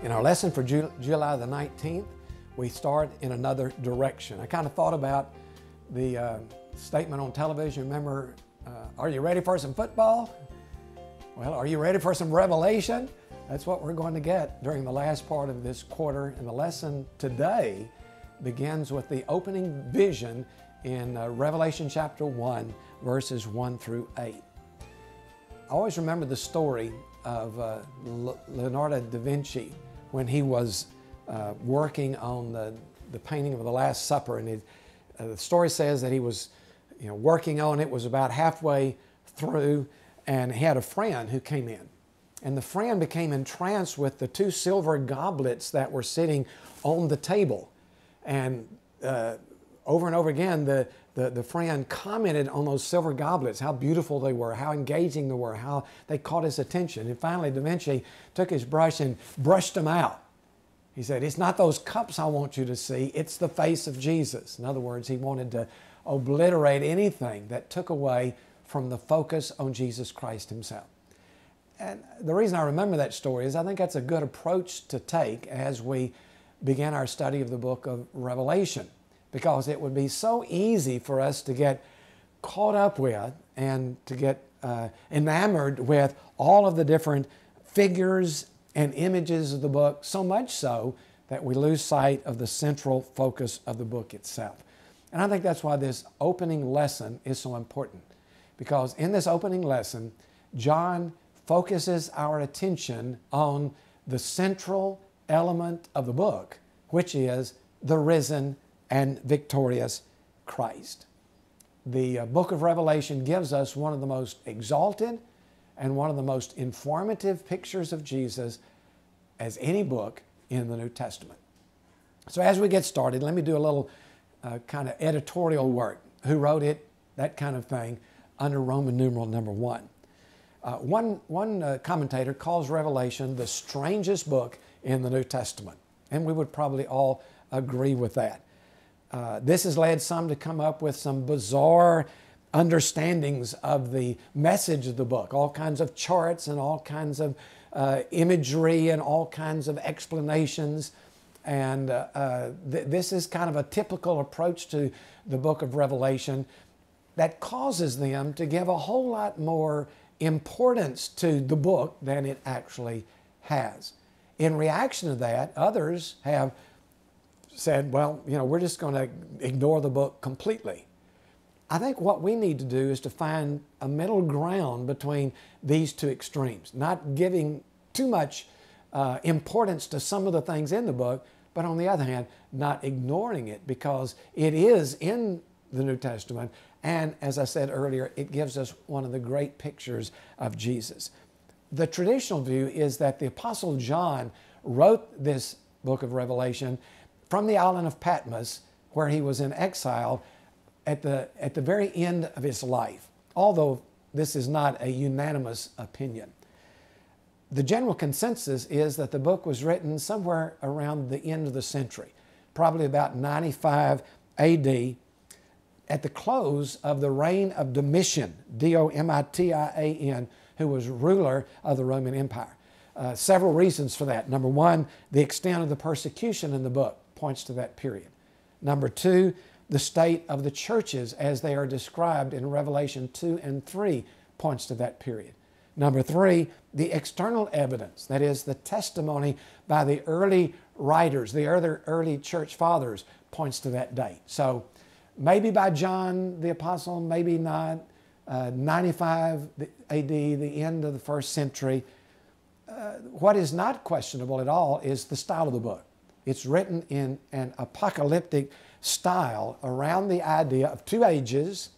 In our lesson for July the 19th, we start in another direction. I kind of thought about the statement on television. Remember, are you ready for some football? Well, are you ready for some revelation? That's what we're going to get during the last part of this quarter. And the lesson today begins with the opening vision in Revelation chapter 1, verses 1 through 8. I always remember the story of Leonardo da Vinci when he was working on the painting of the Last Supper. And the story says that he was working on it, was about halfway through, and he had a friend who came in. And the friend became entranced with the two silver goblets that were sitting on the table. And over and over again, the friend commented on those silver goblets, how beautiful they were, how engaging they were, how they caught his attention. And finally, Da Vinci took his brush and brushed them out. He said, "It's not those cups I want you to see, it's the face of Jesus." In other words, he wanted to obliterate anything that took away from the focus on Jesus Christ himself. And the reason I remember that story is I think that's a good approach to take as we begin our study of the book of Revelation, because it would be so easy for us to get caught up with and to get enamored with all of the different figures and images of the book, so much so that we lose sight of the central focus of the book itself. And I think that's why this opening lesson is so important, because in this opening lesson, John focuses our attention on the central element of the book, which is the risen and victorious Christ. The book of Revelation gives us one of the most exalted and one of the most informative pictures of Jesus as any book in the New Testament. So as we get started, let me do a little kind of editorial work. Who wrote it? That kind of thing under Roman numeral number 1. One commentator calls Revelation the strangest book in the New Testament, and we would probably all agree with that. This has led some to come up with some bizarre understandings of the message of the book, all kinds of charts and all kinds of imagery and all kinds of explanations. And this is kind of a typical approach to the book of Revelation that causes them to give a whole lot more importance to the book than it actually has. In reaction to that, others have said, well, we're just going to ignore the book completely. I think what we need to do is to find a middle ground between these two extremes, not giving too much importance to some of the things in the book, but on the other hand, not ignoring it, because it is in the New Testament, and as I said earlier, it gives us one of the great pictures of Jesus. The traditional view is that the Apostle John wrote this book of Revelation from the island of Patmos, where he was in exile at the very end of his life, although this is not a unanimous opinion. The general consensus is that the book was written somewhere around the end of the century, probably about 95 AD, at the close of the reign of Domitian, D-O-M-I-T-I-A-N, who was ruler of the Roman Empire. Several reasons for that. Number one, the extent of the persecution in the book points to that period. Number two, the state of the churches as they are described in Revelation 2 and 3 points to that period. Number three, the external evidence, that is the testimony by the early writers, the early church fathers, points to that date. So maybe by John the Apostle, maybe not. 95 AD, the end of the first century. What is not questionable at all is the style of the book. It's written in an apocalyptic style around the idea of two ages